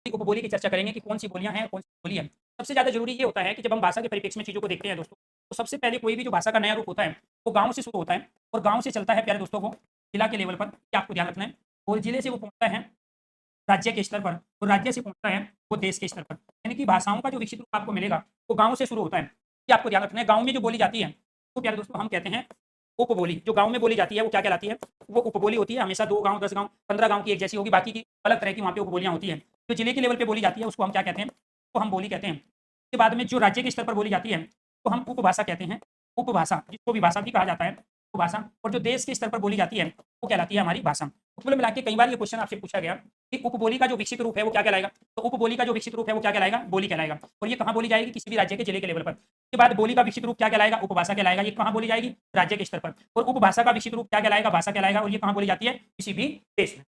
उपबोली की चर्चा करेंगे कि कौन सी बोलियाँ हैं, कौन सी बोली है। सबसे ज़्यादा ज़रूरी ये होता है कि जब हम भाषा के परिप्रेक्ष्य में चीज़ों को देखते हैं दोस्तों, तो सबसे पहले कोई भी जो भाषा का नया रूप होता है, वो गाँव से शुरू होता है और गाँव से चलता है प्यारे दोस्तों वो जिला के लेवल पर, ये आपको ध्यान रखना है और जिले से वो पहुँचता है राज्य के स्तर पर और राज्य से पहुँचता है वो देश के स्तर पर। यानी कि भाषाओं का जो विकसित रूप आपको मिलेगा, वो गाँव से शुरू होता है। ये आपको ध्यान रखना है। गाँव में जो बोली जाती है, तो प्यारे दोस्तों हम कहते हैं उपबोली। जो गाँव में बोली जाती है वो क्या कहलाती है? वो उपबोली होती है। हमेशा 2 गाँव, 10 गाँव, 15 गाँव की एक जैसी होगी, बाकी की अलग तरह की वहाँ पे उपबोलियाँ होती हैं। जो जिले के लेवल पे बोली जाती है उसको हम क्या कहते हैं? तो हम बोली कहते हैं। उसके बाद में जो राज्य के स्तर पर बोली जाती है, तो हम उपभाषा कहते हैं। उपभाषा, जिसको विभाषा भी कहा जाता है, उपभाषा। और जो देश के स्तर पर बोली जाती है, वो कहलाती है हमारी भाषा। तो कुल मिला के कई बार ये क्वेश्चन आपसे पूछा गया कि उपबोली का जो विकसित रूप है वो क्या कहलाएगा? तो उपबोली का जो विकसित रूप है वो क्या कहलाएगा? बोली कहलाएगा। और ये कहाँ बोली जाएगी? किसी भी राज्य के जिले के लेवल पर। उसके बाद बोली का विकसित रूप क्या कहलाएगा? उपभाषा कहलाएगा। ये कहाँ बोली जाएगी? राज्य के स्तर पर। और उपभाषा का विकसित रूप क्या कहलाएगा? भाषा कहलाएगा। और ये कहाँ बोली जाती है? किसी भी देश में।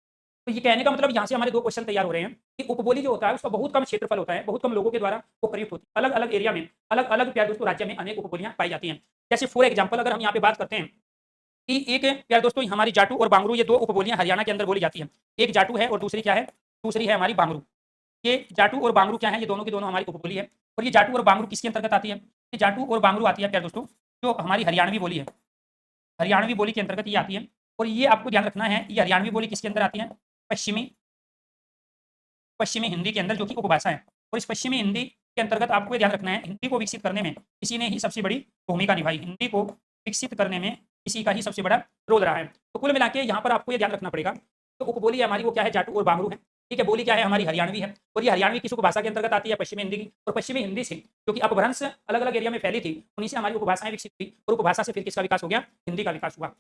तो ये कहने का मतलब यहाँ से हमारे 2 क्वेश्चन तैयार हो रहे हैं कि उपबोली जो होता है उसका बहुत कम क्षेत्रफल होता है, बहुत कम लोगों के द्वारा वो प्रयुक्त होती है। अलग-अलग एरिया में, अलग-अलग प्यारे दोस्तों राज्य में अनेक उपबोलियाँ पाई जाती हैं। जैसे फॉर एग्जाम्पल अगर हम यहाँ पे बात करते हैं कि एक प्यारे दोस्तों हमारी जाटू और बांगरू, ये 2 उपबोलियाँ हरियाणा के अंदर बोली जाती हैं। एक जाटू है और दूसरी क्या है? दूसरी है हमारी बांगरू। ये जाटू और बांगरू क्या है? ये दोनों की दोनों हमारी उपबोली है। और ये जाटू और बांगरू किसके अंतर्गत आती है? ये जाटू और बांगरू आती है प्यारे दोस्तों, जो हमारी हरियाणवी बोली है। हरियाणवी बोली के अंतर्गत ये आती है। और ये आपको ध्यान रखना है, ये हरियाणवी बोली किसके अंदर आती है? पश्चिमी पश्चिमी हिंदी के अंदर, जो कि उपभाषा है। और इस पश्चिमी हिंदी के अंतर्गत आपको ये ध्यान रखना है, हिंदी को विकसित करने में किसी ने ही सबसे बड़ी भूमिका निभाई। हिंदी को विकसित करने में किसी का ही सबसे बड़ा रोल रहा है। तो कुल मिला के यहाँ पर आपको ये ध्यान रखना पड़ेगा, तो उपबोली हमारी वो क्या है? जाटू और बांगरू है। ठीक है, बोली क्या है? हमारी हरियाणवी है। और ये हरियाणवी किस उपभाषा के अंतर्गत आती है? पश्चिमी हिंदी की। और पश्चिमी हिंदी से जो कि अपभ्रंश अलग अलग एरिया में फैली थी, उन्हीं से हमारी उपभाषाएं विकसित हुई और उपभाषा से फिर किसका विकास हो गया? हिंदी का विकास हुआ।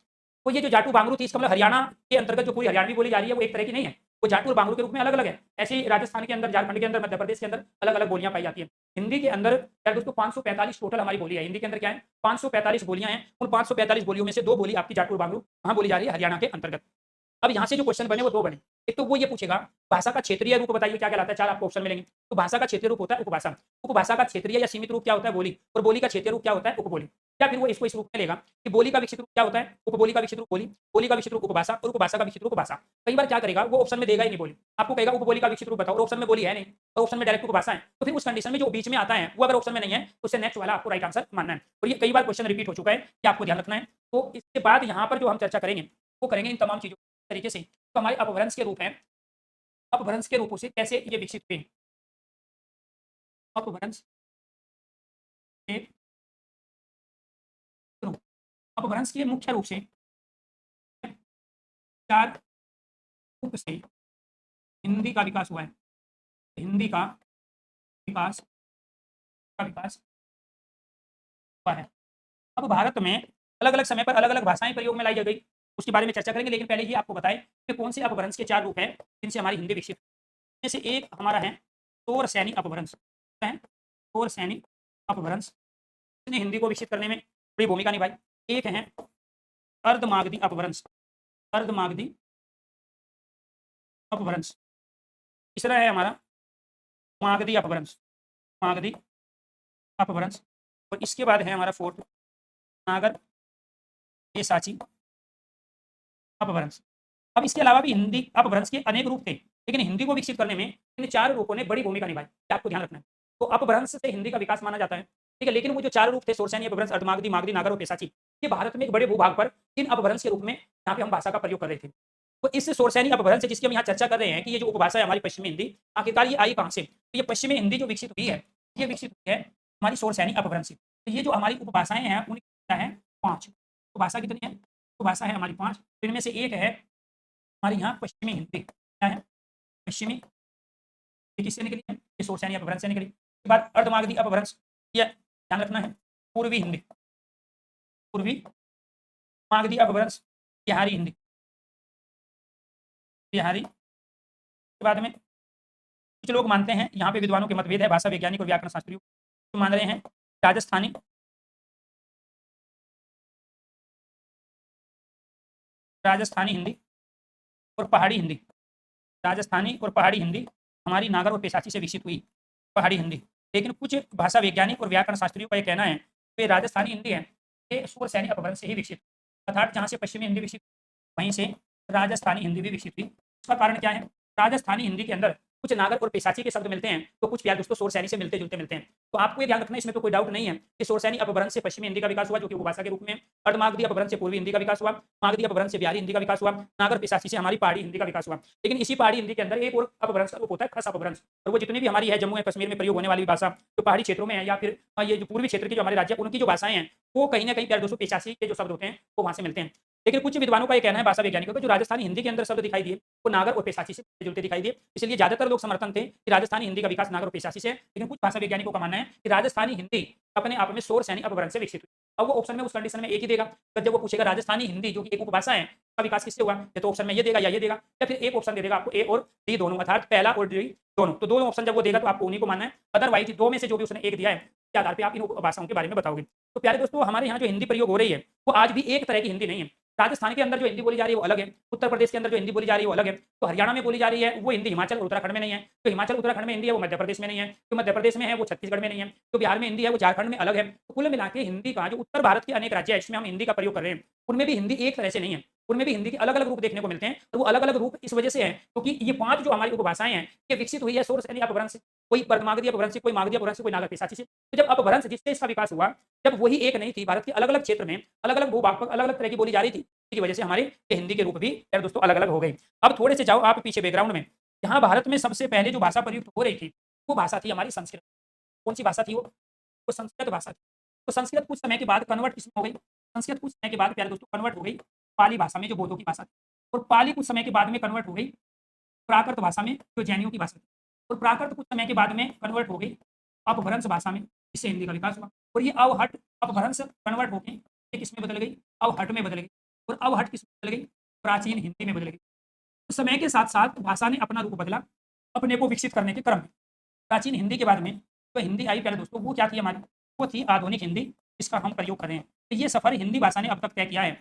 तो ये जो जाटू बांगरू थी, इसका मतलब हरियाणा के अंतर्गत जो पूरी हरियाणवी बोली जा रही है वो एक तरह की नहीं है, वो जाटू और बांगरू के रूप में अलग अलग है। ऐसे ही राजस्थान के अंदर, झारखंड के अंदर, मध्य प्रदेश के अंदर अलग अलग बोलियां पाई जाती हैं। हिंदी के अंदर क्या दोस्तों 545 टोटल हमारी बोली है। हिंदी के अंदर क्या है? 545 बोलियां हैं। उन 545 बोलियों में से 2 बोली आपकी जाटू और बांगरू कहाँ बोली जा रही है? हरियाणा के अंतर्गत। अब यहाँ से जो क्वेश्चन बने वो 2 बने। एक तो वो ये पूछेगा भाषा का क्षेत्रीय रूप बताइए क्या कहलाता है? 4 आपको ऑप्शन मिलेंगे। तो भाषा का क्षेत्रीय रूप होता है उपभाषा। उपभाषा का क्षेत्रीय या सीमित रूप क्या होता है? बोली। और बोली का क्षेत्रीय रूप क्या होता है? उपबोली। या फिर वो इसको इस रूप में लेगा कि बोली का विकसित रूप क्या होता है? उपबोली का विकसित रूप बोली, बोली का विकसित रूप उपभाषा और उपभाषा का विकसित रूप भाषा। कई बार क्या करेगा, वो ऑप्शन में देगा ही नहीं बोली, आपको कहेगा उपबोली का विकसित रूप बताओ, और ऑप्शन में बोली है नहीं, और ऑप्शन में डायरेक्ट उपभाषा है। तो फिर उस कंडीशन में जो बीच में आता है वो अगर ऑप्शन में नहीं है तो उससे नेक्स्ट वाला आपको राइट आंसर मानना है। और ये कई बार क्वेश्चन रिपीट हो चुका है, कि आपको ध्यान रखना है। तो इसके बाद यहाँ पर जो हम चर्चा करेंगे वो करेंगे इन तमाम चीजों तरीके से। तो हमारे अपभ्रंश के रूप हैं, अपभ्रंश के रूपों से कैसे ये विकसित हुए? अपभ्रंश के रूप, अपभ्रंश के मुख्य रूप से 4 रूप से हिंदी का विकास हुआ है। हिंदी का विकास विकास हुआ है। अब भारत में अलग अलग समय पर अलग अलग भाषाएं प्रयोग में लाई जा गई, उसके बारे में चर्चा करेंगे। लेकिन पहले ये आपको बताएं कि कौन से अपभ्रंश के 4 रूप हैं जिनसे हमारी हिंदी विकसित। में से एक हमारा है तोर सैनी अपभ्रंश है। तोर सैनी अपभ्रंश ने हिंदी को विकसित करने में बड़ी भूमिका निभाई। एक है अर्धमागधी अपभ्रंश, अर्धमागधी अपभ्रंश। तीसरा है हमारा मागधी अपभ्रंश, मागधी अपभ्रंश। और इसके बाद है हमारा फोर्थ नागर ये साची अपभ्रंश। अब इसके अलावा भी हिंदी अपभ्रंश के अनेक रूप थे, लेकिन हिंदी को विकसित करने में इन 4 रूपों ने बड़ी भूमिका निभाई, आपको ध्यान रखना है। तो अपभ्रंश से हिंदी का विकास माना जाता है, ठीक है। लेकिन वो जो 4 रूप थे, सोरसैनी अपभ्रंश, अर्धमागधी, मागधी, नागर और पेशाची, ये भारत में एक बड़े भूभाग पर इन अपभ्रंश के रूप में यहाँ पे हम भाषा का प्रयोग कर रहे थे। तो इस सोरसैनी अपभ्रंश से जिसकी हम यहाँ चर्चा कर रहे हैं कि ये जो उपभाषा है हमारी पश्चिमी हिंदी, आखिरकार ये आई कहाँ से? तो ये पश्चिमी हिंदी जो विकसित हुई है, ये विकसित हुई है हमारी सोरसैनी अपभ्रंश से। तो ये जो हमारी उपभाषाएं हैं उनकी संख्या है 5। उपभाषा कितनी है? उपभाषा है हमारी 5। इनमें से एक है हमारे यहाँ पश्चिमी हिंदी। क्या है? पश्चिमी। ये किससे निकली है? ये सोरसैनी अपभ्रंश से निकली। उसके बाद अर्धमागधी अपभ्रंश, ये ध्यान रखना है पूर्वी हिंदी, पूर्वी मागधी अपभ्रंश बिहारी हिंदी, बिहारी। के बाद में कुछ लोग मानते हैं, यहाँ पे विद्वानों के मतभेद है, भाषा वैज्ञानिक और व्याकरण शास्त्रियों तो मान रहे हैं राजस्थानी, राजस्थानी हिंदी और पहाड़ी हिंदी। राजस्थानी और पहाड़ी हिंदी हमारी नागर और पेशाची से विकसित हुई, पहाड़ी हिंदी। लेकिन कुछ भाषा वैज्ञानिक और व्याकरण शास्त्रियों का यह कहना है कि राजस्थानी हिंदी है ये सोरसैनी अपभ्रंश से ही विकसित, अर्थात जहाँ से पश्चिमी हिंदी विकसित वहीं से राजस्थानी हिंदी भी विकसित हुई। इसका कारण क्या है? राजस्थानी हिंदी के अंदर कुछ नागर और पेशाची के शब्द मिलते हैं, तो कुछ प्यारे दोस्तों शोरसैनी से मिलते-जुलते मिलते हैं। तो आपको ये ध्यान रखना है, इसमें तो कोई डाउट नहीं है कि शोरसैनी अपभ्रंश से पश्चिमी हिंदी का विकास हुआ, जो कि उपभाषा के रूप में। अर्धमागधी अपभ्रंश से पूर्वी हिंदी का विकास हुआ। मागधी अपभ्रंश से बिहारी हिंदी का विकास हुआ। नागर पेशाची से हमारी पहाड़ी हिंदी का विकास हुआ। लेकिन इसी पहाड़ी हिंदी के अंदर एक और अपभ्रंश का रूप होता है, खस अपभ्रंश। और वो जितनी भी हमारी है जम्मू या कश्मीर में प्रयोग होने वाली भाषा, जो पहाड़ी क्षेत्रों में है या फिर ये जो पूर्वी क्षेत्र के जो हमारे राज्य हैं, उनकी जो भाषाएं हैं, वो कहीं न कहीं प्यारे दोस्तों पेशाची के जो शब्द होते हैं, वो वहाँ से मिलते हैं। लेकिन कुछ विद्वानों का ये कहना है, भाषा वैज्ञानिकों का, जो राजस्थानी हिंदी के अंदर शब्द दिखाई दिए, वो नागर और पेशाची से मिलते-जुलते दिखाई दिए। इसलिए ज़्यादातर लोग समर्थन थे कि राजस्थानी हिंदी का विकास नागर और पेशाची से है। लेकिन कुछ भाषा वैज्ञानिकों का मानना है कि राजस्थानी हिंदी अपने आप में शोरसैनी अपभ्रंश से विकसित हुई। अब वो ऑप्शन में उस कंडीशन में एक ही देगा। तो जब वो पूछेगा राजस्थानी हिंदी जो कि एक उपभाषा है, का विकास किससे हुआ? या तो ऑप्शन में ये देगा या ये देगा, या फिर एक ऑप्शन दे देगा आपको ए और डी दोनों, अर्थात पहला और डी दोनों। तो दोनों ऑप्शन जब वो देगा तो आपको उन्हीं को मानना है। अदरवाइज़ दो में से जो भी उसने एक दिया है, के आधार पे आप इन उपभाषाओं के बारे में बताओगे। तो प्यारे दोस्तों, हमारे यहाँ जो हिंदी प्रयोग हो रही है, वो आज भी एक तरह की हिंदी नहीं है। राजस्थान के अंदर जो हिंदी बोली जा रही है वो अलग है, उत्तर प्रदेश के अंदर जो हिंदी बोली जा रही है वो अलग है। तो हरियाणा में बोली जा रही है वो हिंदी हिमाचल और उत्तराखंड में नहीं है। जो हिमाचल उत्तराखंड में हिंदी है वो मध्य प्रदेश में नहीं है। जो मध्य प्रदेश में है वो छत्तीसगढ़ में नहीं है। जो बिहार में हिंदी है वो झारखंड में अलग है। तो कुल मिला के हिंदी का जो उत्तर भारत के अनेक राज्य है, इसमें हम हिंदी का प्रयोग कर रहे हैं, उनमें भी हिंदी एक तरह से नहीं है। उनमें भी हिंदी के अलग-अलग रूप देखने को मिलते हैं, और वो अलग-अलग रूप इस वजह से है क्योंकि ये 5 जो हमारी उपभाषाएँ हैं, ये विकसित हुई है शोरसैनी अपभ्रंश से। कोई मागधी अपभ्रंश से, कोई मागधी अपभ्रंश से, कोई नागर पेशाची से। तो जब अपभ्रंश जिससे इसका विकास हुआ, जब वही एक नहीं थी, भारत के अलग-अलग क्षेत्र में अलग-अलग भूभाग पर अलग-अलग तरह की बोली जा रही थी, की वजह से हमारे ये हिंदी के रूप भी यार दोस्तों अलग-अलग हो गई। अब थोड़े से जाओ आप पीछे बैकग्राउंड में, जहाँ भारत में सबसे पहले जो भाषा प्रयुक्त हो रही थी, वो भाषा थी हमारी संस्कृत। कौन-सी भाषा थी वो? वो संस्कृत भाषा थी। तो संस्कृत कुछ समय के बाद कन्वर्ट किसमें हो गई? संस्कृत कुछ समय के बाद प्यारे दोस्तों कन्वर्ट हो गई पाली भाषा में, जो बौद्धों की भाषा थी। और पाली कुछ समय के बाद में कन्वर्ट हो गई प्राकृत भाषा में, जो जैनियों की भाषा थी। और प्राकृत कुछ समय के बाद में कन्वर्ट हो गई अपभ्रंश भाषा में, जिससे हिंदी का विकास हुआ। और ये अवहट अपभ्रंश कन्वर्ट होके ये किसमें बदल गई? अवहट में बदल गई। और अवहट किसमें बदल गई? प्राचीन हिंदी में बदल गई। तो समय के साथ-साथ भाषा ने अपना रूप बदला, अपने को विकसित करने के क्रम में। प्राचीन हिंदी के बाद में जो हिंदी आई प्यारे दोस्तों, वो क्या थी हमारी? वो थी आधुनिक हिंदी, जिसका हम प्रयोग कर रहे हैं। तो ये सफ़र हिंदी भाषा ने अब तक तय किया है।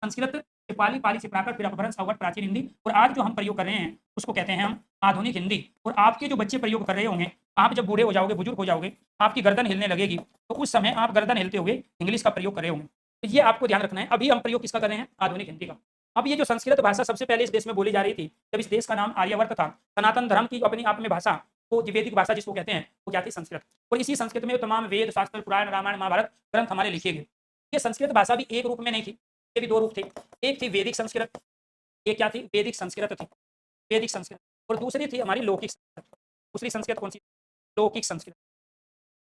संस्कृत से पाली, पाली से प्राकृत, फिर अपभ्रंश, अवहट, प्राचीन हिंदी, और आज जो हम प्रयोग कर रहे हैं उसको कहते हैं हम आधुनिक हिंदी। और आपके जो बच्चे प्रयोग कर रहे होंगे, आप जब बूढ़े हो जाओगे, बुजुर्ग हो जाओगे, आपकी गर्दन हिलने लगेगी, तो उस समय आप गर्दन हिलते हुए इंग्लिश का प्रयोग कर रहे होंगे। तो ये आपको ध्यान रखना है। अभी हम प्रयोग किसका कर रहे हैं? आधुनिक हिंदी का। अब ये जो संस्कृत भाषा सबसे पहले इस देश में बोली जा रही थी, जब इस देश का नाम आर्यावर्त था, सनातन धर्म की अपनी आप में भाषा, वो जो वैदिक भाषा जिसको कहते हैं, वो क्या थी? संस्कृत। और इसी संस्कृत में तमाम वेद, शास्त्र, पुराण, रामायण, महाभारत ग्रंथ हमारे लिखे गए। ये संस्कृत भाषा भी एक रूप में नहीं थी, ये भी दो रूप थे। एक थी वैदिक संस्कृत, एक क्या थी? वैदिक संस्कृत थी, वैदिक संस्कृत। और दूसरी थी हमारी लौकिक संस्कृत। दूसरी संस्कृत कौन सी? लौकिक संस्कृत।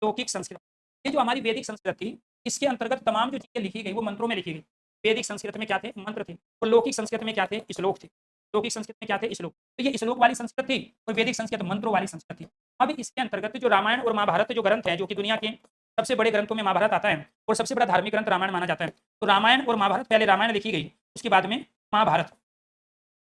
लौकिक संस्कृत, ये जो हमारी वैदिक संस्कृत थी, इसके अंतर्गत तमाम जो चीज़ें लिखी गई वो मंत्रों में लिखी गई। वैदिक संस्कृत में क्या थे? मंत्र थे। और लौकिक संस्कृत में क्या थे? श्लोक थे। लौकिक संस्कृत में क्या थे? श्लोक। तो ये श्लोक वाली संस्कृत थी और वैदिक संस्कृत मंत्रों वाली संस्कृत थी। अब इसके अंतर्गत जो रामायण और महाभारत जो ग्रंथ हैं, जो कि दुनिया के सबसे बड़े ग्रंथों में महाभारत आता है और सबसे बड़ा धार्मिक ग्रंथ रामायण माना जाता है। तो रामायण और महाभारत, पहले रामायण लिखी गई, उसके बाद में महाभारत।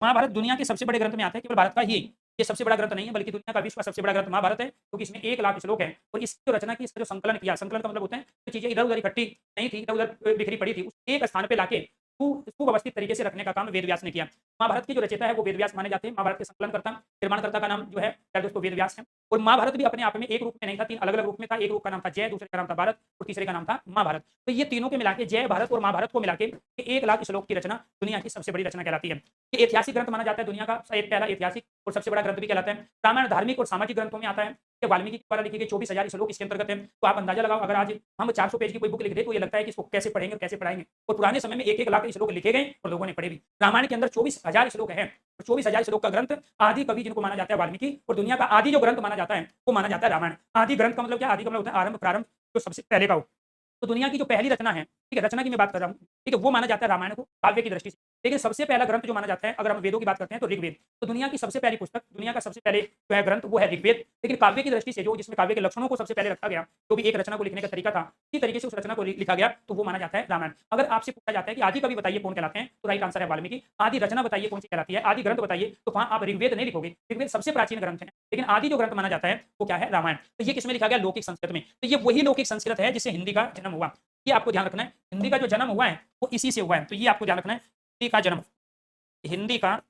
महाभारत दुनिया के सबसे बड़े ग्रंथ में आता है, केवल भारत का ही ये सबसे बड़ा ग्रंथ नहीं है, बल्कि दुनिया का विश्व का सबसे बड़ा ग्रंथ महाभारत है, क्योंकि इसमें 1 लाख श्लोक है। और इसकी जो रचना की, इसका जो संकलन किया, संकलन का मतलब होता है जो चीज़ें इधर-उधर इकट्ठी नहीं थी, इधर-उधर बिखरी पड़ी थी, उसको एक स्थान पे लाके सुव्यवस्थित तरीके से रखने का काम वेदव्यास ने किया। महाभारत के जो रचयिता है वो वेदव्यास माने जाते हैं। महाभारत के संकलनकर्ता, निर्माणकर्ता का नाम जो है यार दोस्तों वेदव्यास है। और महाभारत भी अपने आप में एक रूप में नहीं था, 3 अलग-अलग रूप में था। एक रूप का नाम था जय, दूसरे का नाम था भारत और तीसरे का नाम था महाभारत। तो ये तीनों के मिला के, जय, भारत और महाभारत को मिला के 1 लाख श्लोक की रचना दुनिया की सबसे बड़ी रचना कहलाती है। ये ऐतिहासिक ग्रंथ माना जाता है, दुनिया का एक पहला ऐतिहासिक और सबसे बड़ा ग्रंथ भी कहलाता है। रामायण धार्मिक और सामाजिक ग्रंथों में आता है। ये वाल्मीकि द्वारा लिखी गई 24,000 श्लोक इसके अंतर्गत है। तो आप अंदाजा लगाओ, अगर आज हम 400 पेज की कोई बुक लिख दें तो ये लगता है कि इसको कैसे पढ़ेंगे और कैसे पढ़ाएंगे। और पुराने समय में 1-1 लाख श्लोक लिखे गए और लोगों ने पढ़े भी। रामायण के अंदर 24,000 श्लोक हैं और 24,000 श्लोक का ग्रंथ आदि कवि जिनको माना जाता है वाल्मीकि, और दुनिया का आदि जो ग्रंथ माना जाता है वो माना जाता है रामायण। आदि ग्रंथ का मतलब क्या? आदि का मतलब होता है आरंभ, प्रारंभ, जो सबसे पहले का हो। तो दुनिया की जो पहली रचना है, ठीक है, रचना की मैं बात कर रहा हूँ, ठीक है, वो माना जाता है रामायण को काव्य की दृष्टि से। लेकिन सबसे पहला ग्रंथ जो माना जाता है, अगर हम वेदों की बात करते हैं तो ऋग्वेद। तो दुनिया की सबसे पहली पुस्तक, दुनिया का सबसे पहले जो है ग्रंथ वो है ऋग्वेद। लेकिन काव्य की दृष्टि से जो, जिसमें काव्य के लक्षणों को सबसे पहले रखा गया, जो भी एक रचना को लिखने का तरीका था, इसी तरीके से उस रचना को लिखा गया, तो वो माना जाता है रामायण। अगर आपसे पूछा जाता है कि आदि कवि बताइए कौन कहलाते हैं, तो राइट आंसर है वाल्मीकि। आदि रचना बताइए कौन सी कहलाती है, आदि ग्रंथ बताइए, तो वहाँ आप ऋग्वेद नहीं लिखोगे, ऋग्वेद सबसे प्राचीन ग्रंथ है। लेकिन आदि जो ग्रंथ माना जाता है वो क्या है? रामायण। तो ये किसमें लिखा गया? लौकिक संस्कृत में। तो ये वही लौकिक संस्कृत है जिससे हिंदी का जन्म हुआ। ये आपको ध्यान रखना है। हिंदी का जो जन्म हुआ है वो इसी से हुआ है। तो ये आपको ध्यान रखना है, हिंदी का जन्म, हिंदी का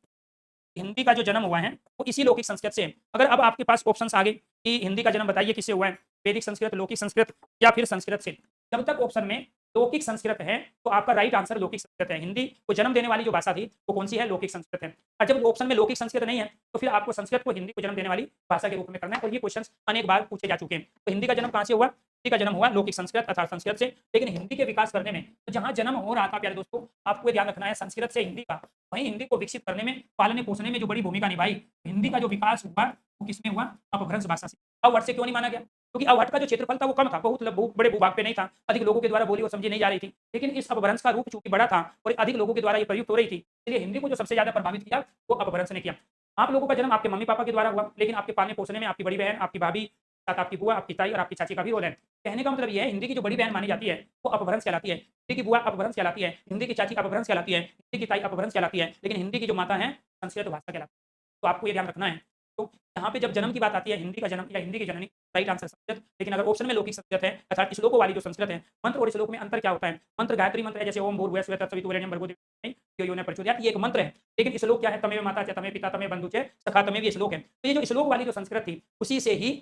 हिंदी का जो जन्म हुआ है वो इसी लौकिक संस्कृत से है। अगर अब आपके पास ऑप्शंस आ गए कि हिंदी का जन्म बताइए किससे हुआ है, वैदिक संस्कृत, लौकिक संस्कृत या फिर संस्कृत से, जब तक ऑप्शन में लौकिक संस्कृत है, तो आपका राइट आंसर लौकिक संस्कृत है। हिंदी को जन्म देने वाली जो भाषा थी वो कौन सी है? लौकिक संस्कृत है। और जब ऑप्शन में लौकिक संस्कृत नहीं है तो फिर आपको संस्कृत को हिंदी को जन्म देने वाली भाषा के रूप में करना है, और ये क्वेश्चन अनेक बार पूछे जा चुके हैं। तो हिंदी का जन्म कहाँ से हुआ? हिंदी का जन्म हुआ लौकिक संस्कृत अर्थात संस्कृत से। लेकिन हिंदी के विकास करने में तो जहाँ जन्म हो रहा था प्यारे दोस्तों, आपको ध्यान रखना है संस्कृत से हिंदी का, वहीं हिंदी को विकसित करने में, पालने पोषने में जो बड़ी भूमिका निभाई, हिंदी का जो विकास हुआ वो किसमें हुआ? अपभ्रंश भाषा से। अवहट से क्यों नहीं माना गया? क्योंकि अवहट का जो क्षेत्रफल था वो कम था, बहुत बड़े भूभाग पे नहीं था, अधिक लोगों के द्वारा बोली और समझी नहीं जा रही थी। लेकिन इस अपभ्रंश का रूप चूंकि बड़ा था और अधिक लोगों के द्वारा ये प्रयुक्त हो रही थी, इसलिए हिंदी को जो सबसे ज्यादा प्रभावित किया वो अपभ्रंश ने किया। आप लोगों का जन्म आपके मम्मी पापा के द्वारा हुआ, लेकिन आपके पालने पोषने में आपकी बड़ी बहन, आपकी भाभी, साथ आपकी बुआ, आपकी ताई और आपकी चाची का भी रोल है। कहने का मतलब ये है, हिंदी की जो बड़ी बहन मानी जाती है वो अपभ्रंश कहलाती है, हिंदी की बुआ अपभ्रंश कहलाती है, हिंदी की चाची अपभ्रंश कहलाती है, हिंदी की ताई अपभ्रंश कहलाती है, लेकिन हिंदी की जो माता है संस्कृत भाषा कहलाती है। तो आपको ये ध्यान रखना है। तो यहाँ पे जब जन्म की बात आती है, हिंदी का जन्म या हिंदी की जननी, राइट आंसर संस्कृत। लेकिन अगर ऑप्शन में लौकिक संस्कृत है अर्थात श्लोकों वाली जो संस्कृत है, मंत्र और श्लोक में अंतर क्या होता है? मंत्र गायत्री मंत्र है, जैसे ओम भूर्भुवः स्वः तत्सवितुर्वरेण्यं भर्गो देवो यो यो न प्रचोदयात्, ये एक मंत्र है। लेकिन श्लोक क्या है? तमेव माता च तमेव पिता तमेव बंधु च सखा तमेव, ये श्लोक है। तो ये जो श्लोक वाली जो संस्कृत थी उसी से ही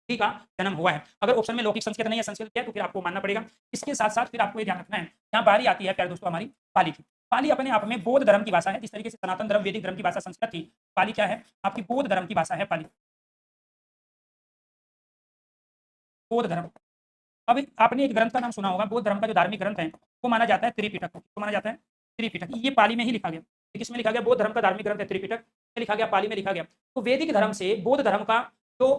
हिंदी का जन्म हुआ है। अगर ऑप्शन में लौकिक संस्कृत नहीं है, संस्कृत है, तो फिर आपको मानना पड़ेगा। इसके साथ साथ फिर आपको ये ध्यान रखना है, यहाँ बारी आती है प्यारे दोस्तों हमारी पाली की। पाली अपने आप में बौद्ध धर्म की भाषा है। जिस तरीके से सनातन धर्म वैदिक धर्म की भाषा संस्कृत थी, पाली क्या है? आपकी बौद्ध धर्म की भाषा है पाली, बौद्ध धर्म। अब आपने एक ग्रंथ का नाम सुना होगा, बौद्ध धर्म का जो धार्मिक ग्रंथ है वो माना जाता है त्रिपिटक को। तो माना जाता है त्रिपिटक, ये पाली में ही लिखा गया। ये किसमें लिखा गया? बौद्ध धर्म का धार्मिक ग्रंथ है त्रिपिटक, में लिखा गया, पाली में लिखा गया। तो वैदिक धर्म से बौद्ध धर्म का जो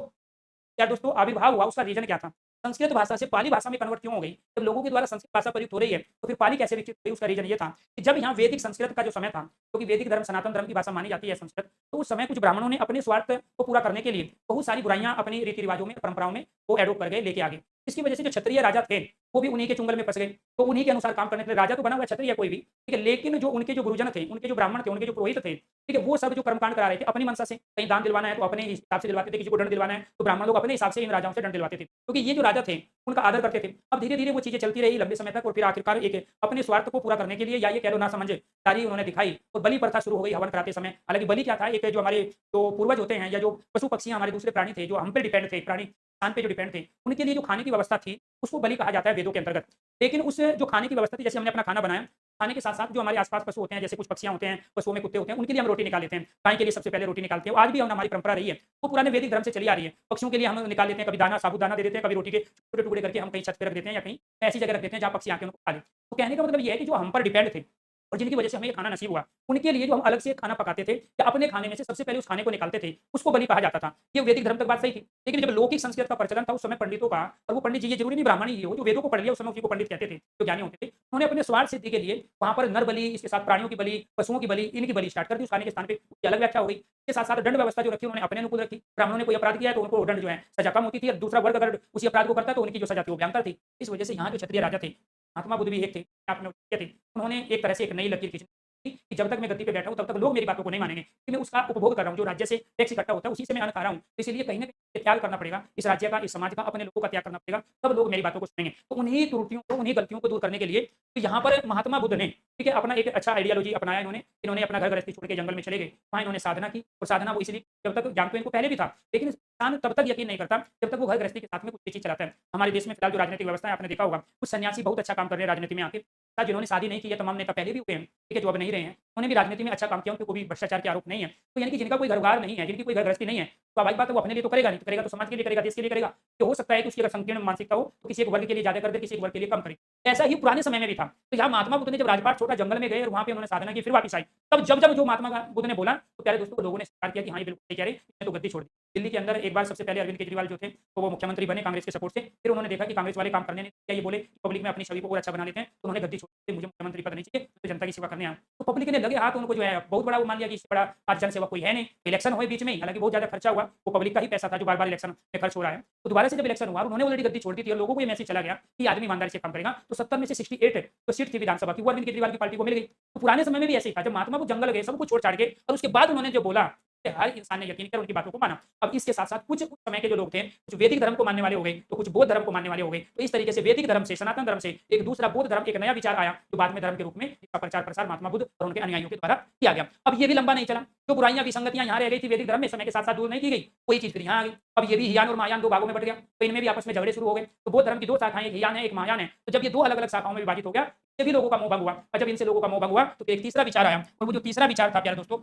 क्या दोस्तों आविर्भाव हुआ, उसका रीजन क्या था? संस्कृत भाषा से पाली भाषा में कन्वर्ट क्यों हो गई? जब लोगों के द्वारा संस्कृत भाषा प्रयुक्त हो रही है तो फिर पाली कैसे विकसित हुई? उसका रीजन ये था कि जब यहाँ वैदिक संस्कृत का जो समय था, क्योंकि वैदिक धर्म सनातन धर्म की भाषा मानी जाती है संस्कृत, तो उस समय कुछ ब्राह्मणों ने अपने स्वार्थ को पूरा करने के लिए बहुत सारी बुराइयां अपनी रीति रिवाजों में, परंपराओं में वो एडोप्ट कर गए, लेके आ गए। इसकी वजह से जो क्षत्रिय राजा थे वो भी उन्हीं के चुंगल में फंस गए। तो उन्हीं के अनुसार काम करने के लिए राजा तो बना हुआ क्षत्रिय कोई भी, ठीक है, लेकिन जो उनके जो गुरुजन थे, उनके जो ब्राह्मण थे, उनके जो पुरोहित थे, ठीक है, वो सब जो कर्मकांड करा रहे थे अपनी मनसा से, कहीं दान दिलवाना है तो अपने हिसाब से दिलवाते थे, किसी को दंड दिलवाना है तो ब्राह्मण लोग अपने हिसाब से इन राजाओं से दंड दिलवाते थे, क्योंकि ये जो राजा थे उनका आदर करते थे। अब धीरे धीरे वो चीजें चलती रही लंबे समय तक, और फिर आखिरकार एक अपने स्वार्थ को पूरा करने के लिए, या ये कह लो ना समझदारी उन्होंने दिखाई और बलि प्रथा शुरू हो गई हवन कराते समय। हालांकि बलि क्या था? एक जो हमारे जो पूर्वज होते हैं या जो पशु पक्षियां हमारे दूसरे प्राणी थे जो हम पे डिपेंड थे, प्राणी खान पे जो डिपेंड थे, उनके लिए जो खाने की व्यवस्था थी उसको बलि कहा जाता है वेदों के अंतर्गत। लेकिन उस जो खाने की व्यवस्था थी, जैसे हमने अपना खाना बनाया, खाने के साथ साथ जो हमारे आसपास पशु होते हैं, जैसे कुछ पक्षियां होते हैं, पशुओं में कुत्ते होते हैं, उनके लिए हम रोटी निकाल लेते हैं। गाय के लिए सबसे पहले रोटी निकालते हैं, आज भी हमारी परंपरा रही है, वो पुराने वैदिक धर्म से चली आ रही है। पक्षियों के लिए हम निकाल लेते हैं, कभी दाना साबुत दाना दे देते हैं, कभी रोटी के छोटे टुकड़े करके हम कहीं छत पर रख देते हैं या कहीं ऐसी जगह रख देते हैं जहाँ पक्षी आके उनको खा ले। तो कहने का मतलब ये है कि जो हम पर डिपेंड थे और जिनकी वजह से हमें ये खाना नसीब हुआ, उनके लिए जो हम अलग से खाना पकाते थे या अपने खाने में से सबसे पहले उस खाने को निकालते थे, उसको बलि कहा जाता था। ये वैदिक धर्म तक बात सही थी। लेकिन जब लौकिक संस्कृत का प्रचलन था उस समय पंडितों का, और वो पंडित जी ये जरूरी नहीं ब्राह्मण ही हो, जो वेदों को पढ़ लिया उस समय उसी को पंडित कहते थे, जो ज्ञानी होते थे। उन्होंने अपने स्वार्थ सिद्धि के लिए वहां पर नर बलि, इसके साथ प्राणियों की बलि, पशुओं की बलि, इनकी बलि स्टार्ट कर दी। उस खाने के स्थान पे उसकी अलग व्याख्या हो गई। इसके साथ साथ दंड व्यवस्था जो रखी उन्होंने अपने अनुकूल रखी। ब्राह्मणों ने कोई अपराध किया है तो उनको दंड जो है सजा कम होती थी, और दूसरा वर्ग अगर उसी अपराध को करता तो उनकी जो सजा थी वो भयंकर थी। इस वजह से यहाँ जो क्षत्रिय राजा थे, महात्मा बुद्ध भी एक थे, आपने थे, उन्होंने एक तरह से एक नई लकीर खींची कि जब तक मैं गद्दी पे बैठा हूँ तब तक लोग मेरी बातों को नहीं मानेंगे, कि मैं उसका उपभोग कर रहा हूँ, जो राज्य से टैक्स इकट्ठा होता है उसी से मैं अन्न खा रहा हूँ। तो इसलिए कहीं ना कहीं त्याग करना पड़ेगा, इस राज्य का, इस समाज का, अपने लोगों का त्याग करना पड़ेगा, तब लोग मेरी बातों को सुनेंगे। तो उन्हीं त्रुटियों को, उन्हीं गलतियों को दूर करने के लिए तो यहाँ पर महात्मा बुद्ध ने, ठीक है, अपना एक अच्छा आइडियोलॉजी अपनाया। इन्होंने अपना घर गृहस्थी छोड़ के जंगल में चले गए, वहाँ इन्होंने साधना की, और साधना वो इसलिए, जब तक ज्ञान तो इनको पहले भी था, लेकिन इंसान तब तक यकीन नहीं करता जब तक वो घर गृहस्थी के साथ में कुछ चीज चलाता है। हमारे देश में फिलहाल जो राजनीतिक व्यवस्था है आपने देखा होगा, कुछ सन्यासी बहुत अच्छा काम कर रहे हैं राजनीति में आके, जिन्होंने शादी नहीं की है, तमाम नेता पहले भी हुए हैं, ठीक है, जो अब नहीं रहे हैं, उन्होंने भी राजनीति में अच्छा काम किया, उनको कोई भ्रष्टाचार के आरोप नहीं है। तो यानी कि जिनका कोई घरबार नहीं है, जिनकी कोई घर गृहस्थी नहीं है, तो स्वाभाविक बात है वो अपने लिए तो करेगा नहीं, तो करेगा तो समाज के लिए करेगा, देश के लिए करेगा। तो हो सकता है कि उसकी अगर संकीर्ण मानसिकता हो तो किसी एक वर्ग के लिए ज्यादा कर दे, किसी एक वर्ग के लिए कम करे। ऐसा ही पुराने समय में भी था। तो यहाँ महात्मा बुद्ध ने जब राजपाट छोड़ा, जंगल में गए और वहाँ पे उन्होंने साधना की, फिर वापस आई, तब जब जो महात्मा बुद्ध ने बोला तो प्यारे दोस्तों लोगों ने स्वीकार किया कि हाँ ये बिल्कुल सही कह रहे, इसने तो गद्दी छोड़ दी। दिल्ली के अंदर एक बार सबसे पहले अरविंद केजरीवाल जो थे तो वो मुख्यमंत्री बने कांग्रेस के सपोर्ट से। फिर उन्होंने देखा कि कांग्रेस वाले काम करने नहीं दिया, ये बोले पब्लिक में अपनी छवि को और अच्छा बना लेते हैं, तो उन्होंने गद्दी छोड़ दी, मुझे मुख्यमंत्री पद नहीं चाहिए, तो जनता की सेवा करने आया। तो पब्लिक ने लगे हाथ, उनको जो है बहुत बड़ा वो मान लिया कि इससे बड़ा आज जनसेवा कोई है नहीं। इलेक्शन हुए बीच में ही, हालांकि बहुत ज्यादा खर्चा हुआ, वो पब्लिक का ही पैसा था जो बार बार इलेक्शन में खर्च हो रहा है। तो दोबारा से जब इलेक्शन हुआ, उन्होंने ऑलरेडी गद्दी छोड़ दी थी और लोगों को ये मैसेज चला गया कि आदमी ईमानदारी से काम करेगा, तो 70 में से 68 तो सीट थी विधानसभा की, वो अरविंद केजरीवाल की पार्टी को मिल गई। तो पुराने समय में भी ऐसे ही था, जब महात्मा को जंगल गए, सब कुछ छोड़ छाड़ के, और उसके बाद उन्होंने जो बोला हर इंसान ने यकीन कर उनकी बातों को माना। अब इसके साथ-साथ कुछ उस समय के जो लोग थे, कुछ वैदिक धर्म को मानने वाले हो गए, तो कुछ बौद्ध धर्म को मानने वाले हो गए। तो इस तरीके से वैदिक धर्म से, सनातन धर्म से एक दूसरा बौद्ध धर्म, एक नया विचार आया, जो बाद में धर्म के रूप में इसका प्रचार-प्रसार महात्मा बुद्ध और उनके अनुयायियों के द्वारा किया गया। अब ये भी लंबा नहीं चला, जो बुराइयाँ, विसंगतियाँ यहाँ रह गई थी वैदिक धर्म में, समय के साथ-साथ दूर नहीं की गई, वही चीज़ फिर यहाँ आ गई। अब ये भी हियान और महायान 2 भागों में बँट गया, तो इनमें भी आपस में झगड़े शुरू हो गए। तो बौद्ध धर्म की 2 शाखाएँ, एक हियान है, एक महायान है। तो जब ये 2 अलग-अलग शाखाओं में विभाजित हो गया, इससे भी लोगों का मोह भंग हुआ, और जब इनसे लोगों का मोह भंग हुआ, तो फिर एक तीसरा विचार आया, और वो जो तीसरा विचार था प्यारे दोस्तों,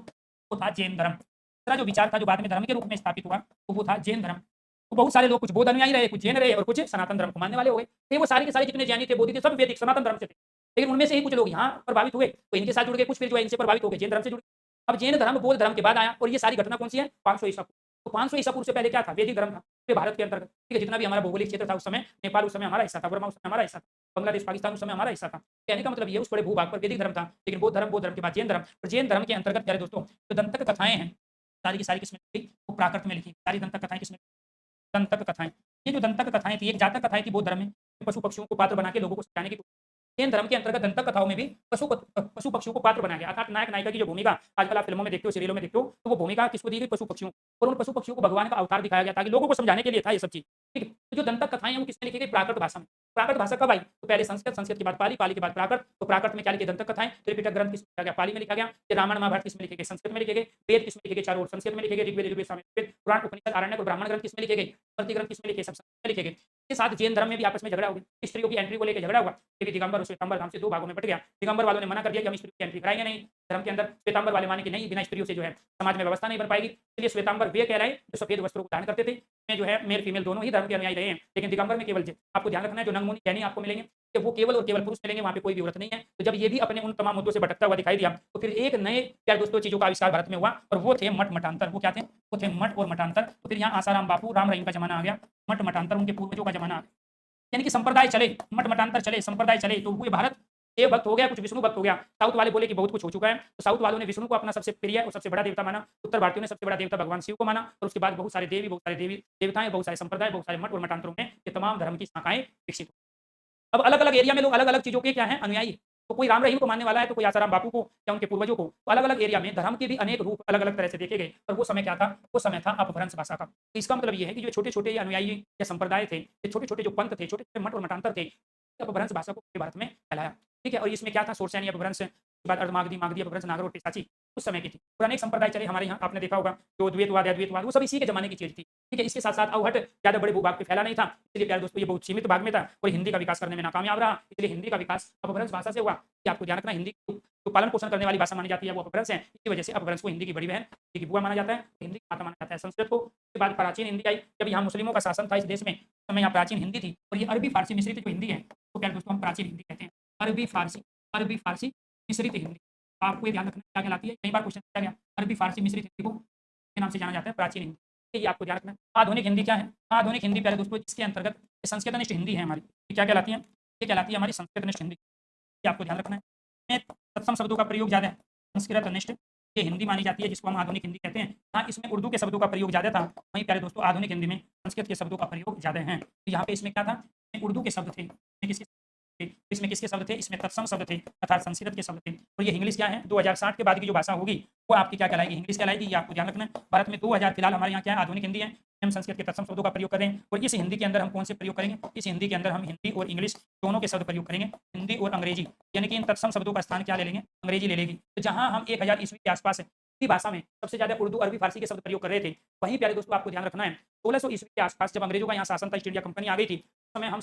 वो था जैन धर्म। तीसरा जो विचार था, जो बाद में धर्म के रूप में स्थापित हुआ, तो वो था जैन धर्म। तो बहुत सारे लोग, कुछ बौद्ध अनुयायी रहे, कुछ जैन रहे और कुछ सनातन धर्म को मानने वाले हो गए। तो वो सारे के सारे जितने जैनी थे, बौद्ध थे, सब वैदिक सनातन धर्म से थे। लेकिन उनमें से ही कुछ लोग यहाँ प्रभावित हुए, तो इनके साथ जुड़ गए, कुछ फिर जो है इनसे प्रभावित हो गए, जैन धर्म से जुड़ गए। अब जैन धर्म बौद्ध धर्म के बाद आया, और ये सारी घटना कौन-सी है? 500 ईसा पूर्व। तो 500 ईसा पूर्व से पहले क्या था? वैदिक धर्म था, ये भारत के अंतर्गत। ठीक है, जितना भी हमारा भौगोलिक क्षेत्र था उस समय, नेपाल उस समय हमारा हिस्सा था, बर्मा उस समय हमारा हिस्सा था, बांग्लादेश, पाकिस्तान उस समय हमारा हिस्सा था। कहने का मतलब ये, उस बड़े भूभाग पर वैदिक धर्म था, लेकिन बौद्ध धर्म के बाद जैन धर्म, और जैन धर्म के अंतर्गत प्यारे दोस्तों, जो दंतक कथाएँ हैं, सारी की सारी किसमें लिखी? वो प्राकृत में लिखी। सारी दंतक कथाएँ किसमें? दंतक कथाएँ। ये जो दंतक कथाएँ थी, एक जातक कथाएँ थी बौद्ध धर्म में, पशु-पक्षियों को पात्र बना के लोगों को सिखाने की। जैन धर्म के अंतर्गत दंतक कथाओं में भी पशु-पक्षियों को पात्र बनाया गया, अर्थात नायक-नायिका की जो भूमिका आजकल आप फ़िल्मों में देखते हो, सीरियलों में देखते हो, तो वो भूमिका किसको दी गई? पशु-पक्षियों को। और उन पशु-पक्षियों को भगवान का अवतार दिखाया गया, ताकि लोगों को समझाने के लिए था ये सब चीज़। ठीक है? तो जो दंतक कथाएँ हैं, वो किसमें लिखी गई? प्राकृत भाषा में। प्राकृत भाषा कब आई? तो पहले संस्कृत, संस्कृत के बाद पाली, पाली के बाद प्राकृत। तो प्राकृत में क्या लिखी? दंतक कथाएँ। त्रिपिटक ग्रंथ किसमें लिखा गया? पाली में लिखा गया। ये रामायण, महाभारत किसमें लिखे गए? संस्कृत में लिखे गए। वेद किसमें लिखे गए? चारों ओर संस्कृत में लिखे गए। ऋग्वेद, यजुर्वेद, सामवेद, पुराण, उपनिषद, आरण्यक और ब्राह्मण ग्रंथ किसमें लिखे गए? स्मृति ग्रंथ किसमें लिखे? सब संस्कृत में लिखे गए। इसके साथ जैन धर्म में भी आपस में झगड़ा हो गया, स्त्रियों की एंट्री को लेकर झगड़ा हुआ। क्योंकि दिगंबर और श्वेतांबर नाम से 2 भागों में बँट गया। दिगंबर वालों ने मना कर दिया कि हम स्त्रियों की एंट्री कराएँगे नहीं धर्म के अंदर। श्वेतांबर वाले माने कि नहीं, बिना स्त्रियों से जो है समाज में व्यवस्था नहीं बन पाएगी। इसलिए श्वेतांबर वे कहलाए जो सफेद वस्त्रों को धारण करते थे। इसमें जो है मेल फीमेल दोनों ही धर्म के अनुयायी रहे हैं। लेकिन दिगंबर में केवल आपको ध्यान रखना है, जो नंग-मुनि जैनी आपको मिलेंगे, कि वो केवल और केवल पुरुष मिलेंगे, वहाँ पे कोई भी औरत नहीं है। तो जब ये भी अपने उन तमाम मुद्दों से भटकता हुआ दिखाई दिया, तो फिर एक नए प्यारे दोस्तों चीज़ों का आविष्कार भारत में हुआ, और वो थे मठ मठांतर। वो क्या थे? वो थे मठ और मठांतर। तो फिर यहाँ आसाराम बापू, राम रहीम का ज़माना आ गया। मठ मठांतर उनके पूर्वजों का ज़माना आ गया। यानी कि संप्रदाय चले, मठ मठांतर चले, संप्रदाय चले, तो पूरे भारत शिव भक्त हो गया, कुछ विष्णु भक्त हो गया। साउथ वाले बोले कि बहुत कुछ हो चुका है, तो साउथ वालों ने विष्णु को अपना सबसे प्रिय और सबसे बड़ा देवता माना। उत्तर भारतीयों ने सबसे बड़ा देवता भगवान शिव को माना, और उसके बाद बहुत सारे देवी, बहुत सारे देवी देवताएं, बहुत सारे संप्रदाय, बहुत सारे मठ और मठांतरों में ये तमाम धर्म की शाखाएं विकसित हुई। अब अलग-अलग एरिया में लोग अलग-अलग चीज़ों के क्या हैं? अनुयायी। तो कोई राम रहीम को मानने वाला है, तो कोई आसाराम बापू को या उनके पूर्वजों को। तो अलग-अलग एरिया में धर्म के भी अनेक रूप अलग-अलग तरह से देखे गए। और वो समय क्या था? वो समय था अपभ्रंश भाषा का। तो इसका मतलब ये है कि जो छोटे-छोटे ये अनुयायी या संप्रदाय थे, ये छोटे-छोटे जो पंथ थे, छोटे-छोटे मठ और मठांतर थे, अपभ्रंश भाषा को पूरे भारत में फैलाया। ठीक है? और इसमें क्या था? शोरसैनी अपभ्रंश, उसके बाद अर्धमागधी, मागधी अपभ्रंश, नागर और पिशाची उस समय की थी। और अनेक संप्रदाय चले हमारे यहाँ, आपने देखा होगा, जो द्वैतवाद, अद्वैतवाद, वो सब इसी के ज़माने की चीज़ थी। ठीक है? इसके साथ-साथ अवहट ज़्यादा बड़े भूभाग पे फैला नहीं था, इसलिए प्यारे दोस्तों ये बहुत सीमित भाग में था, और हिंदी का विकास करने में नाकामयाब रहा। इसलिए हिंदी का विकास अपभ्रंश भाषा से हुआ। ये आपको ध्यान रखना, हिंदी जो पालन-पोषण करने वाली भाषा मानी जाती है, वो अपभ्रंश है। इसी वजह से अपभ्रंश को हिंदी की बड़ी बहन, हिंदी की बुआ माना जाता है, हिंदी की माता माना जाता है। संस्कृत को उसके बाद प्राचीन हिंदी आई। जब यहाँ मुस्लिमों का शासन था इस देश में, उस समय यहाँ प्राचीन हिंदी थी, और ये अरबी फारसी मिश्रित जो हिंदी है, तो प्यारे दोस्तों हम प्राचीन हिंदी कहते हैं। अरबी फारसी मिश्रित हिंदी। आपको ये ध्यान रखना क्या कहलाती है? कई बार क्वेश्चन पूछा गया, अरबी फारसी मिश्रित हिंदी को के नाम से जाना जाता है प्राचीन हिंदी। ये आपको ध्यान रखना है। आधुनिक हिंदी क्या है? आधुनिक हिंदी प्यारे दोस्तों इसके अंतर्गत संस्कृतनिष्ठ हिंदी है हमारी। ये क्या कहलाती है? ये कहलाती है हमारी संस्कृतनिष्ठ हिंदी। ये आपको ध्यान रखना है। इसमें तत्सम शब्दों का प्रयोग ज़्यादा है। संस्कृतनिष्ठ ये हिंदी मानी जाती है, जिसको हम आधुनिक हिंदी कहते हैं। हाँ, इसमें उर्दू के शब्दों का प्रयोग ज़्यादा था, वहीं प्यारे दोस्तों आधुनिक हिंदी में संस्कृत के शब्दों का प्रयोग ज़्यादा है। तो यहाँ पे इसमें क्या था? उर्दू के शब्द थे। इसमें किसके शब्द थे? इसमें तत्सम शब्द थे, अर्थात संस्कृत के शब्द थे। और ये इंग्लिश क्या है? 2060 के बाद की जो भाषा होगी, वो आपकी क्या कहलाएगी? इंग्लिश कहलाएगी। ये आपको ध्यान रखना है। भारत में 2000 फिलहाल हमारे यहाँ क्या है? आधुनिक हिंदी है। हम संस्कृत के तत्सम शब्दों का प्रयोग कर रहे हैं, और इस हिंदी के अंदर हम कौन से प्रयोग करेंगे? इस हिंदी के अंदर हम हिंदी और इंग्लिश दोनों के शब्द प्रयोग करेंगे, हिंदी और अंग्रेजी। यानी कि इन तत्सम शब्दों का स्थान क्या ले लेंगे? अंग्रेजी ले लेगी। तो जहाँ हम 1000 ईस्वी के आसपास हिंदी भाषा में सबसे ज़्यादा उर्दू, अरबी, फारसी के शब्द प्रयोग कर रहे थे, वहीं प्यारे दोस्तों आपको ध्यान रखना है 1600 ईस्वी के आसपास जब अंग्रेजों का यहाँ शासन था, ईस्ट इंडिया कंपनी आ गई थी, उस समय हम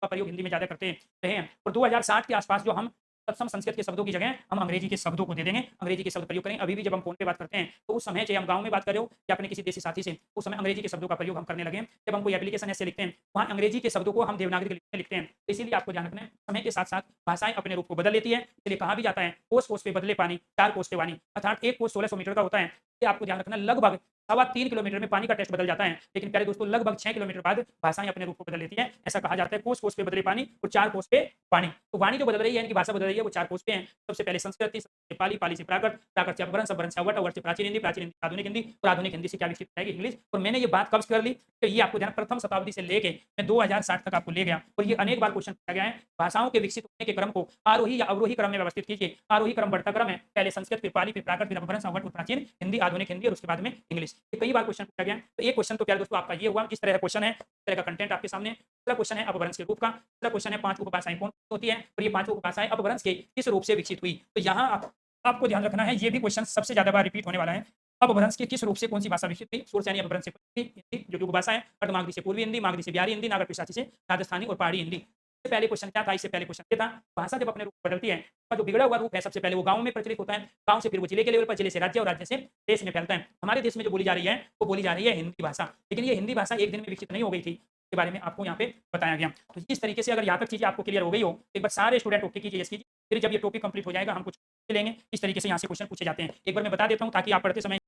का प्रयोग हिंदी में ज़्यादा करते रहे हैं। और 2060 के आसपास जो हम तत्सम संस्कृत के शब्दों की जगह हम अंग्रेजी के शब्दों को दे देंगे, अंग्रेजी के शब्द प्रयोग करेंगे। अभी भी जब हम फोन पे बात करते हैं, तो उस समय चाहे हम गाँव में बात कर रहे हो या अपने किसी देसी साथी से, उस समय अंग्रेजी के शब्दों का प्रयोग हम करने लगे हैं। जब हम कोई एप्लीकेशन ऐसे लिखते हैं, वहाँ अंग्रेजी के शब्दों को हम देवनागरी लिपि में लिखते हैं। तो इसीलिए आपको ध्यान रखना है, समय के साथ-साथ भाषाएँ अपने रूप को बदल लेती है। इसलिए कहा भी जाता है, कोस-कोस पे बदले पानी, 4 कोस पे वाणी। अर्थात 1 कोस 1600 मीटर का होता है। ये आपको ध्यान रखना, लगभग 3.25 किलोमीटर में पानी का टेस्ट बदल जाता है। लेकिन प्यारे दोस्तों लगभग 6 किलोमीटर बाद भाषाएं अपने रूप को बदल लेती हैं। ऐसा कहा जाता है, कोस-कोस पे बदले पानी और 4 कोस पे वाणी। तो वाणी जो बदल रही है, इनकी भाषा बदल रही है, वो 4 कोस पे है। सबसे पहले संस्कृत थी, संस्कृत से पाली, पाली से प्राकृत, प्राकृत से अपभ्रंश, अपभ्रंश से अवट, अवट से प्राचीन हिंदी, प्राचीन हिंदी आधुनिक हिंदी, और आधुनिक हिंदी से क्या विकसित हो जाएगी? इंग्लिश। और मैंने ये बात कब कर ली? तो ये आपको ध्यान प्रथम शताब्दी से लेके मैं 2060 तक आपको ले गया और ये अनेक बार क्वेश्चन पूछा गया है। भाषाओं के विकसित होने के क्रम को आरोही या अवरोही क्रम में व्यवस्थित कीजिए। आरोही क्रम बढ़ता क्रम है, पहले संस्कृत, फिर पाली, फिर प्राकृत, फिर अपभ्रंश, अवगढ़, फिर प्राचीन हिंदी, आधुनिक हिंदी और उसके बाद में इंग्लिश। ये कई बार क्वेश्चन पूछा गया है। तो एक क्वेश्चन तो प्यारे दोस्तों आपका ये हुआ, किस तरह का क्वेश्चन है, इस तरह का कंटेंट आपके सामने। दूसरा क्वेश्चन है अपभ्रंश के रूप का। दूसरा क्वेश्चन है 5 उपभाषाएं कौन होती है और ये 5 उपभाषाएं अपभ्रंश के किस रूप से विकसित हुई। तो यहाँ आपको ध्यान रखना है, ये भी क्वेश्चन सबसे ज्यादा बार रिपीट होने वाला है। अपभ्रंश के किस रूप से कौन सी भाषा विकसित हुई। सूर सैनी अपभ्रंश से हिंदी जो कि उपभाषा है, अर्धमागधी से पूर्वी हिंदी, मागधी से बिहारी हिंदी, नागर पिशाची से राजस्थानी और पहाड़ी हिंदी। इससे पहले क्वेश्चन क्या था, इससे पहले क्वेश्चन ये था, भाषा जब अपने रूप बदलती है, उसका जो बिगड़ा हुआ रूप है सबसे पहले वो गाँव में प्रचलित होता है, गाँव से फिर वो जिले के लेवल पर, जिले से राज्य और राज्य से देश में फैलता है। हमारे देश में जो बोली जा रही है वो बोली जा रही है हिंदी भाषा, लेकिन ये हिंदी भाषा एक दिन में विकसित नहीं हो गई थी, के बारे में आपको यहाँ पे बताया गया। तो इस तरीके से अगर यहाँ तक चीजें आपको क्लियर हो गई हो, एक बार सारे स्टूडेंट ओके कीजिए, यस कीजिए। फिर जब ये टॉपिक कंप्लीट हो जाएगा हम कुछ लेंगे, इस तरीके से यहाँ से क्वेश्चन पूछे जाते हैं। एक बार मैं बता देता हूँ ताकि आप पढ़ते समय